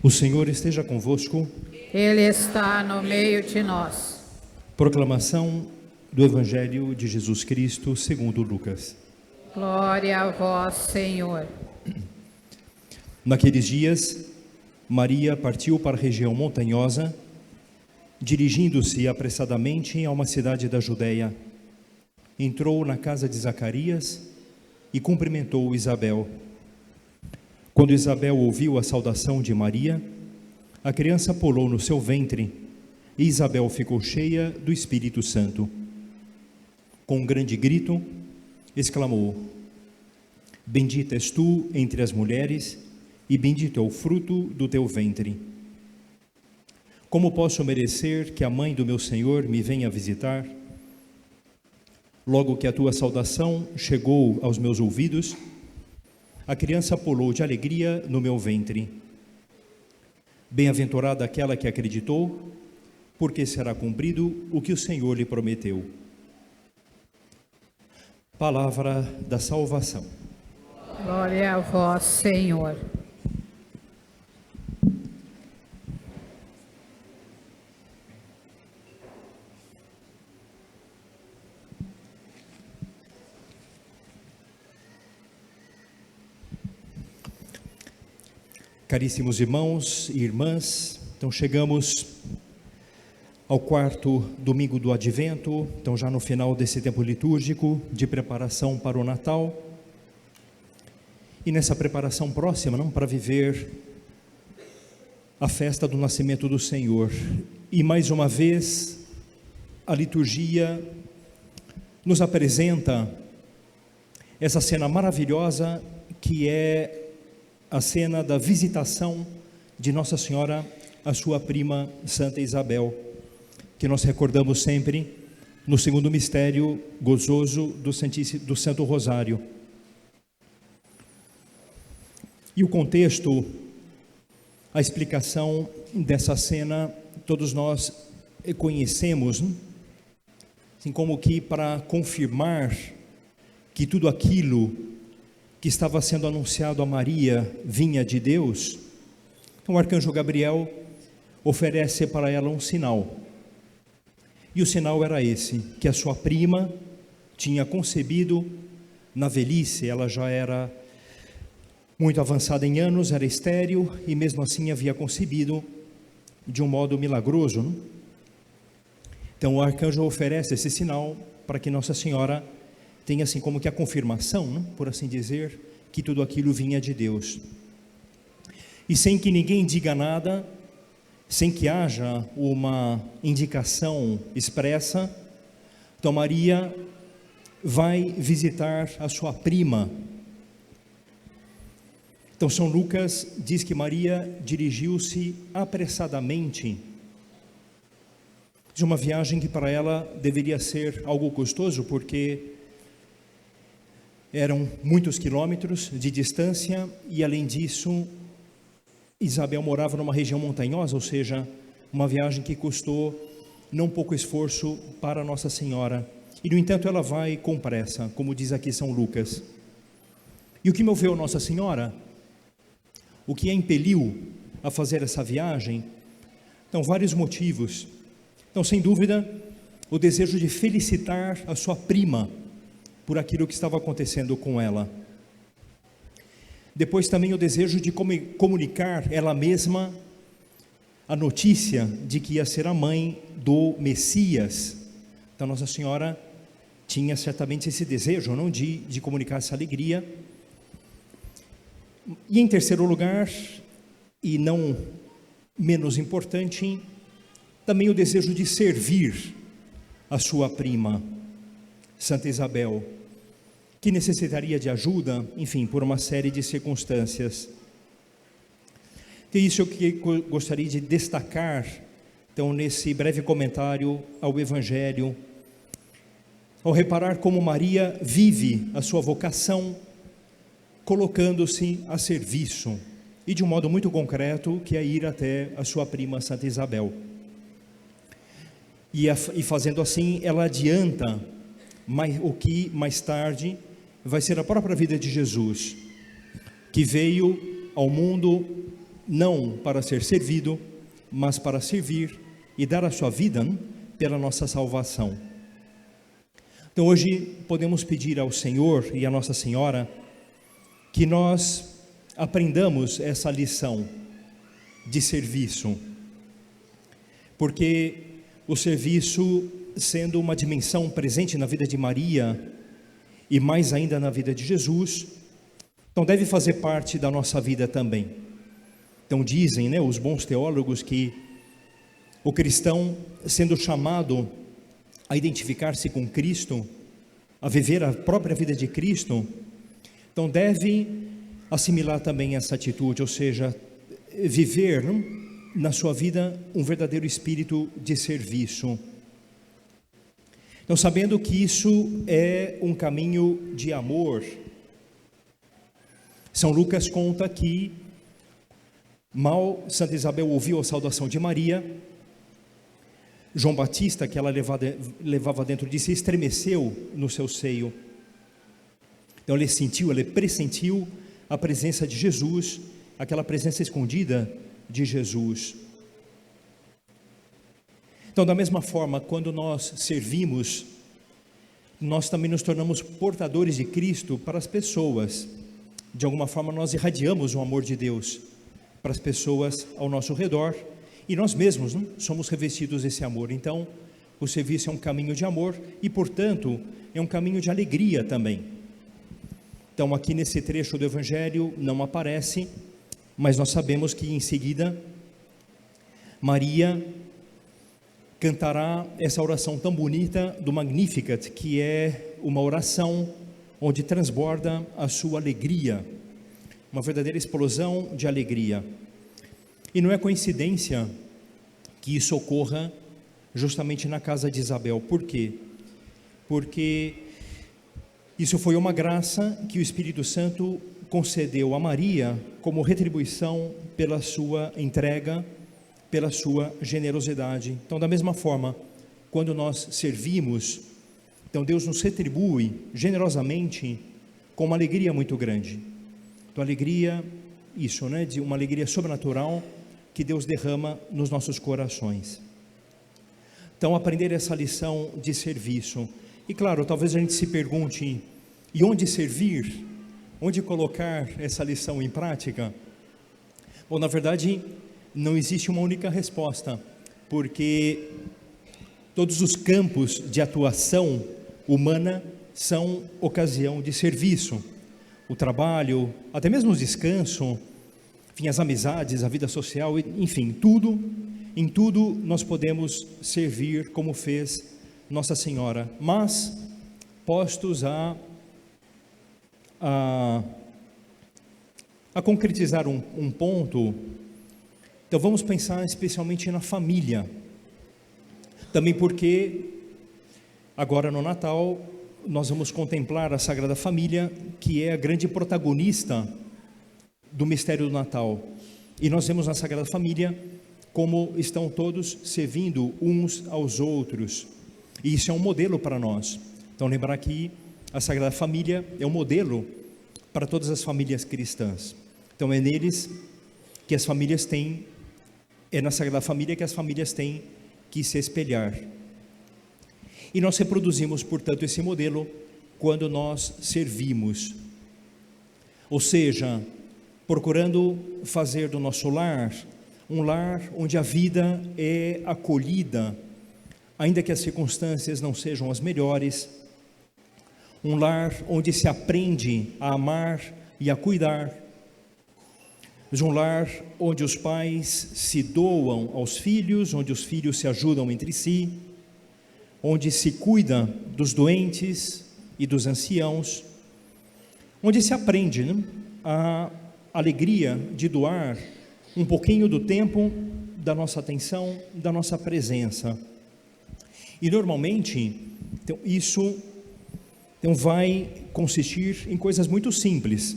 O Senhor esteja convosco. Ele está no meio de nós. Proclamação do Evangelho de Jesus Cristo segundo Lucas. Glória a vós, Senhor. Naqueles dias, Maria partiu para a região montanhosa, dirigindo-se apressadamente a uma cidade da Judeia. Entrou na casa de Zacarias e cumprimentou Isabel. Quando Isabel ouviu a saudação de Maria, a criança pulou no seu ventre e Isabel ficou cheia do Espírito Santo. Com um grande grito, exclamou: Bendita és tu entre as mulheres e bendito é o fruto do teu ventre. Como posso merecer que a mãe do meu Senhor me venha visitar? Logo que a tua saudação chegou aos meus ouvidos, a criança pulou de alegria no meu ventre. Bem-aventurada aquela que acreditou, porque será cumprido o que o Senhor lhe prometeu. Palavra da salvação. Glória a vós, Senhor. Caríssimos irmãos e irmãs, então chegamos ao quarto domingo do Advento, então já no final desse tempo litúrgico de preparação para o Natal. E nessa preparação próxima, para viver a festa do nascimento do Senhor. E mais uma vez, a liturgia nos apresenta essa cena maravilhosa que é a cena da visitação de Nossa Senhora à sua prima Santa Isabel, que nós recordamos sempre no segundo mistério gozoso do Santo Rosário. E o contexto, a explicação dessa cena, todos nós conhecemos, assim como que para confirmar que tudo aquilo que estava sendo anunciado a Maria vinha de Deus, o arcanjo Gabriel oferece para ela um sinal. E o sinal era esse, que a sua prima tinha concebido na velhice. Ela já era muito avançada em anos, era estéril e mesmo assim havia concebido de um modo milagroso. Então o arcanjo oferece esse sinal para que Nossa Senhora tem assim como que a confirmação, por assim dizer, que tudo aquilo vinha de Deus. E sem que ninguém diga nada, sem que haja uma indicação expressa, então Maria vai visitar a sua prima. Então São Lucas diz que Maria dirigiu-se apressadamente de uma viagem que para ela deveria ser algo custoso, porque eram muitos quilômetros de distância e, além disso, Isabel morava numa região montanhosa, ou seja, uma viagem que custou não pouco esforço para Nossa Senhora. E, no entanto, ela vai com pressa, como diz aqui São Lucas. E o que moveu Nossa Senhora? O que a impeliu a fazer essa viagem? Então, vários motivos. Então, sem dúvida, o desejo de felicitar a sua prima por aquilo que estava acontecendo com ela. Depois também o desejo de comunicar ela mesma a notícia de que ia ser a mãe do Messias. Então Nossa Senhora tinha certamente esse desejo, não, de comunicar essa alegria. E em terceiro lugar, e não menos importante, também o desejo de servir a sua prima, Santa Isabel, que necessitaria de ajuda, enfim, por uma série de circunstâncias. E isso é o que gostaria de destacar, então, nesse breve comentário ao Evangelho, ao reparar como Maria vive a sua vocação, colocando-se a serviço, e de um modo muito concreto, que é ir até a sua prima Santa Isabel. E fazendo assim, ela adianta o que mais tarde vai ser a própria vida de Jesus, que veio ao mundo não para ser servido, mas para servir e dar a sua vida pela nossa salvação. Então hoje podemos pedir ao Senhor e à Nossa Senhora que nós aprendamos essa lição de serviço, porque o serviço, sendo uma dimensão presente na vida de Maria e mais ainda na vida de Jesus, então deve fazer parte da nossa vida também. Então dizem, os bons teólogos, que o cristão, sendo chamado a identificar-se com Cristo, a viver a própria vida de Cristo, então deve assimilar também essa atitude, ou seja, viver na sua vida um verdadeiro espírito de serviço. Então, sabendo que isso é um caminho de amor, São Lucas conta que mal Santa Isabel ouviu a saudação de Maria, João Batista, que ela levava dentro de si, estremeceu no seu seio. Então ele pressentiu a presença de Jesus, aquela presença escondida de Jesus. Então, da mesma forma, quando nós servimos, nós também nos tornamos portadores de Cristo para as pessoas. De alguma forma, nós irradiamos o amor de Deus para as pessoas ao nosso redor, e nós mesmos somos revestidos desse amor. Então, o serviço é um caminho de amor e, portanto, é um caminho de alegria também. Então, aqui nesse trecho do Evangelho não aparece, mas nós sabemos que em seguida Maria cantará essa oração tão bonita do Magnificat, que é uma oração onde transborda a sua alegria, uma verdadeira explosão de alegria. E não é coincidência que isso ocorra justamente na casa de Isabel. Por quê? Porque isso foi uma graça que o Espírito Santo concedeu a Maria como retribuição pela sua entrega, pela sua generosidade. Então, da mesma forma, quando nós servimos, então Deus nos retribui generosamente com uma alegria muito grande. Então, alegria, de uma alegria sobrenatural que Deus derrama nos nossos corações. Então, aprender essa lição de serviço. E claro, talvez a gente se pergunte, e onde servir? Onde colocar essa lição em prática? Bom, na verdade, não existe uma única resposta, porque todos os campos de atuação humana são ocasião de serviço. O trabalho, até mesmo o descanso, enfim, as amizades, a vida social, enfim, em tudo nós podemos servir como fez Nossa Senhora, mas postos a concretizar um ponto, então vamos pensar especialmente na família, também porque agora no Natal nós vamos contemplar a Sagrada Família, que é a grande protagonista do mistério do Natal, e nós vemos na Sagrada Família como estão todos servindo uns aos outros, e isso é um modelo para nós. Então lembrar que a Sagrada Família é um modelo para todas as famílias cristãs. Então é neles que as famílias têm, é na Sagrada Família que as famílias têm que se espelhar. E nós reproduzimos, portanto, esse modelo quando nós servimos. Ou seja, procurando fazer do nosso lar um lar onde a vida é acolhida, ainda que as circunstâncias não sejam as melhores, um lar onde se aprende a amar e a cuidar, um lar onde os pais se doam aos filhos, onde os filhos se ajudam entre si, onde se cuida dos doentes e dos anciãos, onde se aprende a alegria de doar um pouquinho do tempo, da nossa atenção, da nossa presença. E normalmente, então, isso vai consistir em coisas muito simples.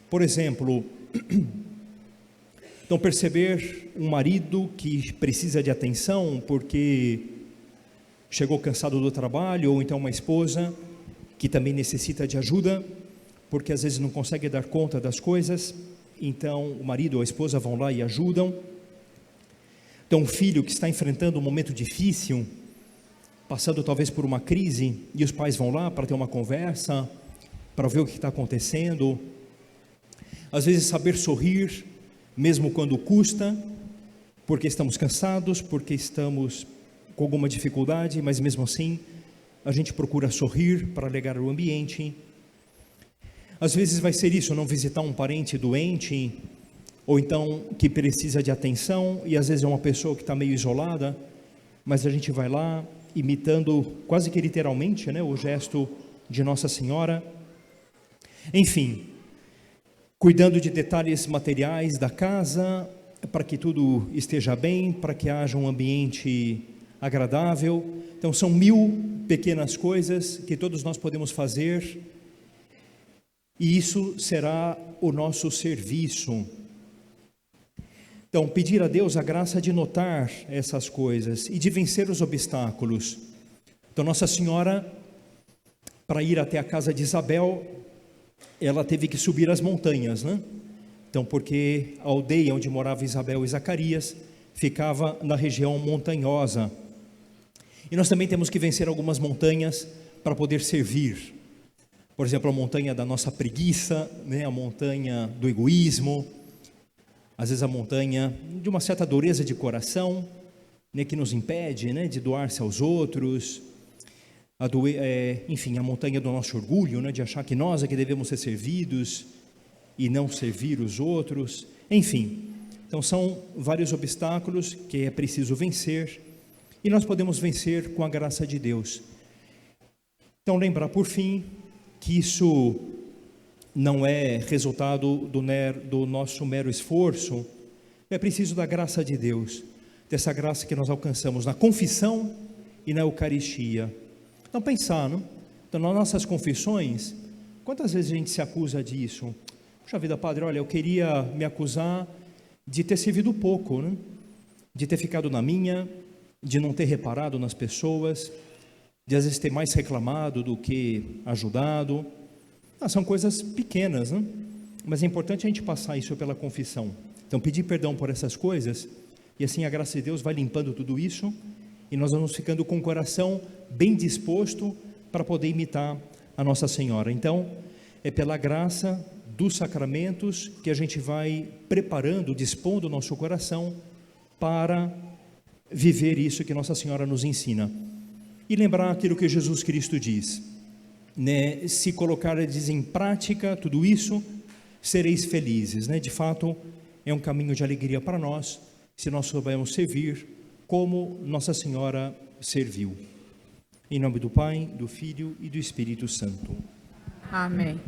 Por exemplo, então perceber um marido que precisa de atenção porque chegou cansado do trabalho, ou então uma esposa que também necessita de ajuda, porque às vezes não consegue dar conta das coisas, então o marido ou a esposa vão lá e ajudam. Então um filho que está enfrentando um momento difícil, passando talvez por uma crise, e os pais vão lá para ter uma conversa, para ver o que está acontecendo. Às vezes saber sorrir, mesmo quando custa, porque estamos cansados, porque estamos com alguma dificuldade, mas mesmo assim a gente procura sorrir para alegrar o ambiente. Às vezes vai ser isso, não visitar um parente doente, ou então que precisa de atenção, e às vezes é uma pessoa que está meio isolada, mas a gente vai lá, imitando quase que literalmente, né, o gesto de Nossa Senhora. Enfim, cuidando de detalhes materiais da casa, para que tudo esteja bem, para que haja um ambiente agradável. Então são 1000 pequenas coisas que todos nós podemos fazer, e isso será o nosso serviço. Então, pedir a Deus a graça de notar essas coisas e de vencer os obstáculos. Então, Nossa Senhora, para ir até a casa de Isabel, ela teve que subir as montanhas, né? Então, porque a aldeia onde morava Isabel e Zacarias ficava na região montanhosa. E nós também temos que vencer algumas montanhas para poder servir. Por exemplo, a montanha da nossa preguiça, né? A montanha do egoísmo, às vezes a montanha de uma certa dureza de coração, né? Que nos impede, né? De doar-se aos outros. Enfim, a montanha do nosso orgulho, né? De achar que nós é que devemos ser servidos e não servir os outros. Enfim, então são vários obstáculos que é preciso vencer, e nós podemos vencer com a graça de Deus. Então lembrar por fim que isso não é resultado do nosso mero esforço, é preciso da graça de Deus, dessa graça que nós alcançamos na confissão e na Eucaristia. Então pensar, não? Então nas nossas confissões, quantas vezes a gente se acusa disso? Puxa vida, padre, olha, eu queria me acusar de ter servido pouco, né? De ter ficado na minha, de não ter reparado nas pessoas, de às vezes ter mais reclamado do que ajudado. São coisas pequenas, né? Mas é importante a gente passar isso pela confissão. Então pedir perdão por essas coisas, e assim a graça de Deus vai limpando tudo isso, e nós vamos ficando com o coração bem disposto para poder imitar a Nossa Senhora. Então é pela graça dos sacramentos que a gente vai preparando, dispondo o nosso coração para viver isso que Nossa Senhora nos ensina. E lembrar aquilo que Jesus Cristo diz, né? Se colocardes em prática tudo isso, sereis felizes, né? De fato, é um caminho de alegria para nós, se nós soubermos servir como Nossa Senhora serviu. Em nome do Pai, do Filho e do Espírito Santo. Amém.